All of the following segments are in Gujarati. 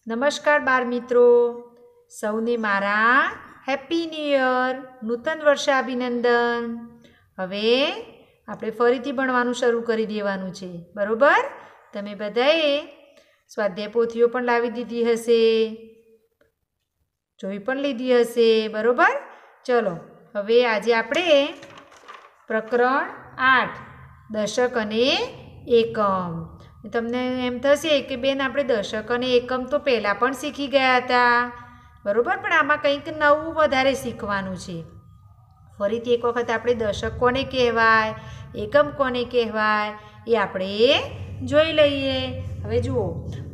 નમસ્કાર બાળ મિત્રો, સૌને મારા હેપી ન્યૂ યર, નૂતન વર્ષાભિનંદન. હવે આપણે ફરીથી ભણવાનું શરૂ કરી દેવાનું છે, બરોબર? તમે બધાએ સ્વાધ્યાય પોથીઓ પણ લાવી દીધી હશે, જોઈ પણ લીધી હશે, બરોબર? ચલો હવે આજે આપણે પ્રકરણ 8 દશક અને એકમ. તમને એમ થશે કે બેન આપણે દશક અને એકમ તો પહેલાં પણ શીખી ગયા હતા, બરાબર, પણ આમાં કંઈક નવું વધારે શીખવાનું છે. ફરીથી એક વખત આપણે દશક કોને કહેવાય, એકમ કોને કહેવાય એ આપણે જોઈ લઈએ. હવે જુઓ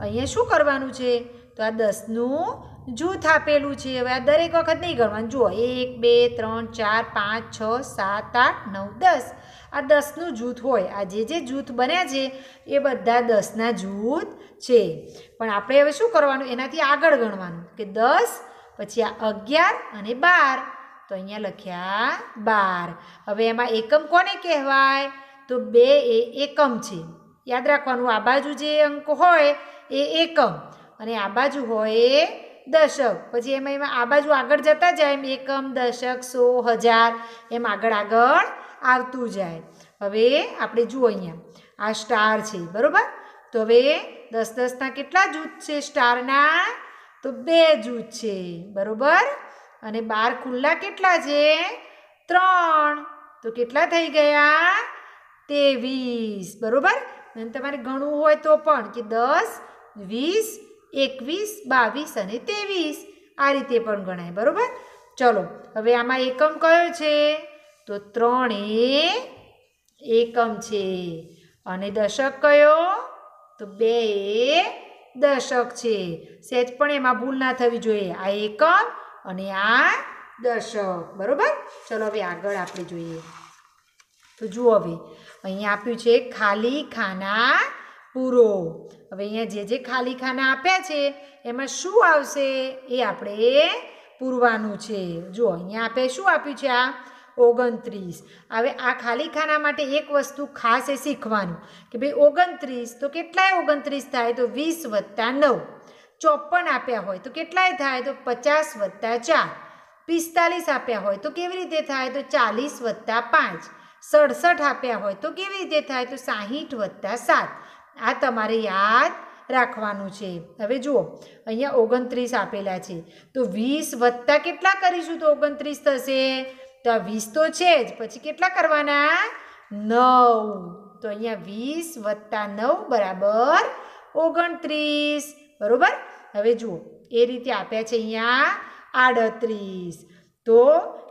અહીંયા શું કરવાનું છે, તો આ 10નું જૂથ આપેલું છે. હવે આ દરેક વખત નહીં ગણવાનું. જુઓ 1 2 3 4 5 6 7 8 9 10. આ 10નું જૂથ હોય. આ જે જૂથ બન્યા છે એ બધા 10ના જૂથ છે. પણ આપણે હવે શું કરવાનું, એનાથી આગળ ગણવાનું કે 10 પછી આ 11 અને 12. તો અહીંયા લખ્યા 12. હવે એમાં એકમ કોને કહેવાય, તો 2 એ એકમ છે. યાદ રાખવાનું, આ બાજુ જે અંક હોય એ એકમ અને આ બાજુ હોય દશક. પછી એમાં આ બાજુ આગળ જતા જાય એમ એકમ, દશક, 100, 1000 એમ આગળ આવતું જાય. હવે આપણે જુઓ અહીંયા આ સ્ટાર છે, બરોબર? તો હવે 10-10ના કેટલા જૂથ છે સ્ટારના, તો 2 જૂથ છે, બરોબર? અને 12 ખુલ્લા કેટલા છે, 3. તો કેટલા થઈ ગયા, 23, બરોબર? અને તમારે ગણવું હોય તો પણ કે 10 20 21 22 અને 23 આ રીતે પણ ગણાય, બરોબર? ચલો હવે આમાં એકમ કયો છે, તો 3 એ એકમ છે. અને દશક કયો, તો 2 એ દશક છે. સહેજ પણ એમાં ભૂલ ના થવી જોઈએ. આ એકમ અને આ દશક, બરોબર? ચલો હવે આગળ આપણે જોઈએ. તો જુઓ હવે અહીંયા આપ્યું છે ખાલી ખાના પૂરો. હવે અહીંયા જે ખાલી ખાના આપ્યા છે એમાં શું આવશે એ આપણે પૂરવાનું છે. જુઓ અહીંયા આપણે શું આપ્યું છે, આ 29. હવે આ ખાલી ખાના માટે એક વસ્તુ ખાસ એ શીખવાનું કે ભાઈ 29 તો કેટલાય 29 થાય, તો 20 + 9. 54 આપ્યા હોય તો કેટલાય થાય, તો 50 + 4. 45 આપ્યા હોય તો કેવી રીતે થાય, તો 40 + 5. 67 આપ્યા હોય તો કેવી રીતે થાય, તો 60 + 7. આ તમારે યાદ રાખવાનું છે. હવે જુઓ અહીંયા 29 આપેલા છે, તો 20 વત્તા કેટલા કરીશું તો 29 થશે, તો આ 20 તો છે જ, પછી કેટલા કરવાના, 9. તો અહીંયા 20 + 9 = 29, બરોબર? હવે જુઓ એ રીતે આપ્યા છે અહીંયા 38. તો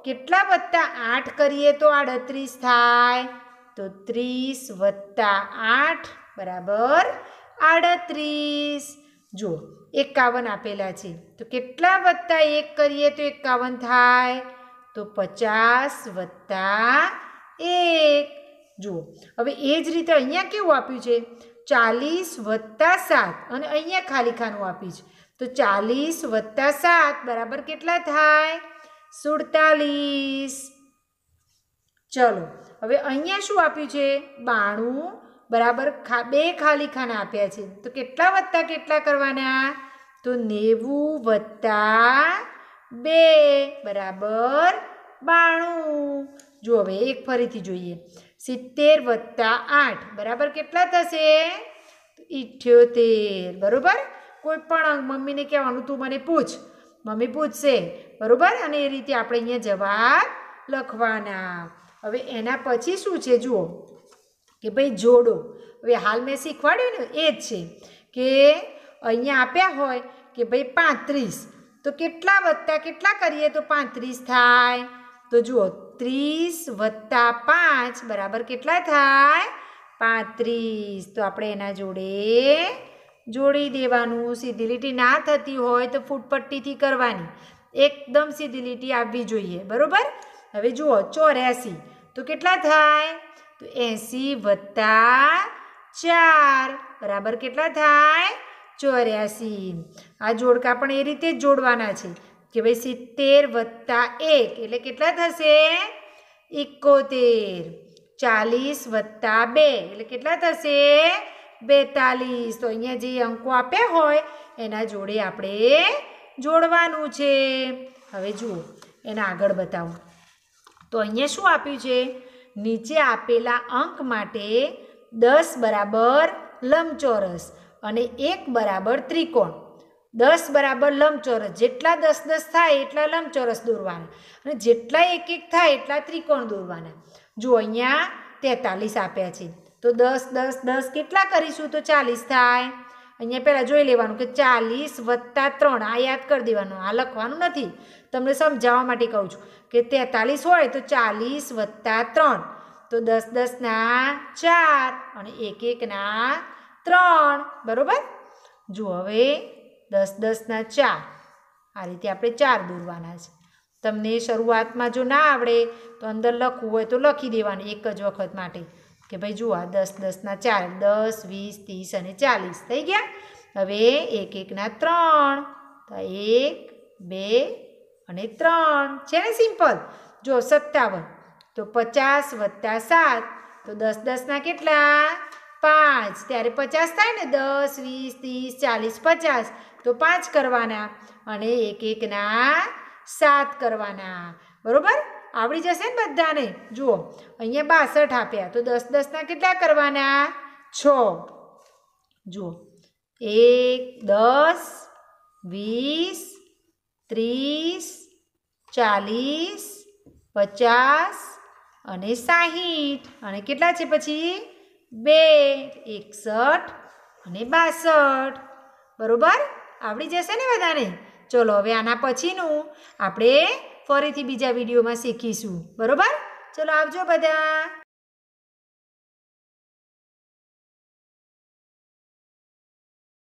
કેટલા +8 કરીએ તો 38 થાય, તો 30 + 8 = 38. જુઓ 51 આપેલા છે, તો કેટલા +1 કરીએ તો 51 થાય, તો 50 + 1. જુઓ હવે એ જ રીતે અહીંયા કેવું આપ્યું છે, 40 + 7 અને અહીંયા ખાલી ખાનું આપ્યું છે, તો 40 + 7 કેટલા થાય, 47. ચલો હવે અહીંયા શું આપ્યું છે, 92 2 ખાલી ખાના આપ્યા છે, તો કેટલા વત્તા કેટલા કરવાના, તો 90 + 2 = 92. જો હવે એક ફરીથી જોઈએ, 70 + 8 કેટલા થશે, 78, બરોબર? કોઈ પણ મમ્મીને કહેવાનું તું મને પૂછ, મમ્મી પૂછશે, બરોબર? અને એ રીતે આપણે અહીંયા જવાબ લખવાના. હવે એના પછી શું છે, જુઓ કે ભાઈ જોડો. હવે હાલ મેં શીખવાડ્યું ને એ જ છે કે અહીંયા આપ્યા હોય કે ભાઈ 35, તો કેટલા વત્તા કેટલા કરીએ તો 35 થાય, તો જુઓ 30 + 5 કેટલા થાય, 35. તો આપણે એના જોડે જોડી દેવાનું. સીધી લીટી ના થતી હોય તો ફૂટપટ્ટીથી કરવાની, એકદમ સીધી લીટી આવવી જોઈએ, બરોબર? હવે જુઓ 84, તો કેટલા થાય, તો 80 + 4 કેટલા થાય, 84. આ જોડકા પણ એ રીતે જ જોડવાના છે કે ભાઈ 70 + 1 એટલે કેટલા થશે, 71. 40 + 2 એટલે કેટલા થશે, 42 તો અહીંયા જે અંકો આપ્યા હોય એના જોડે આપણે જોડવાનું છે. હવે જુઓ એના આગળ બતાવો તો અહીંયા શું આપ્યું છે નીચે આપેલા અંક માટે 10 બરાબર લંબચોરસ અને 1 બરાબર ત્રિકોણ. 10 બરાબર લંબચોરસ જેટલા 10 10 થાય એટલા લંબચોરસ દોરવાના અને જેટલા 1 1 થાય એટલા ત્રિકોણ દોરવાના. જો અહીંયા 43 આપ્યા છે તો 10 10 10 કેટલા કરીશું તો 40 થાય. અહીંયા પહેલાં જોઈ લેવાનું કે 40 વત્તા 3 આ યાદ કરી દેવાનું, આ લખવાનું નથી, તમને સમજાવવા માટે કહું છું કે 43 હોય તો 40 વત્તા 3 તો 10 10 ના 4 અને 1 1 ના 3 બરાબર. જુઓ હવે 10 10 ના 4 આ રીતે આપણે 4 દોરવાના છે. તમને શરૂઆતમાં જો ના આવડે તો અંદર લખવું હોય તો લખી દેવાનું એક જ વખત માટે કે ભાઈ જુઓ 10 10 ના 4 10 20 30 અને 40 થઈ ગયા. હવે 1 1 ના 3 તો 1 2 અને 3 છે ને સિમ્પલ. જો 57 તો 50 વત્તા 7 તો 10 10 ના કેટલા 5 ત્યારે 50 થાય ને 10 20 30 40 50 તો 5 કરવાના અને 1 1 ના 7 કરવાના બરાબર. આવડી જશે ને બધાને. જુઓ અહીંયા 62 આપ્યા તો 10 10 ના કેટલા કરવાના 6. જુઓ 1 10 20 30 40 50 અને 60 અને કેટલા છે પછી 2 61 અને 62 બરાબર. આવડી જશે ને બધાને. ચલો હવે આના પછીનું આપણે ફરીથી બીજા વિડીયોમાં શીખીશું બરાબર. ચલો આવજો બધા.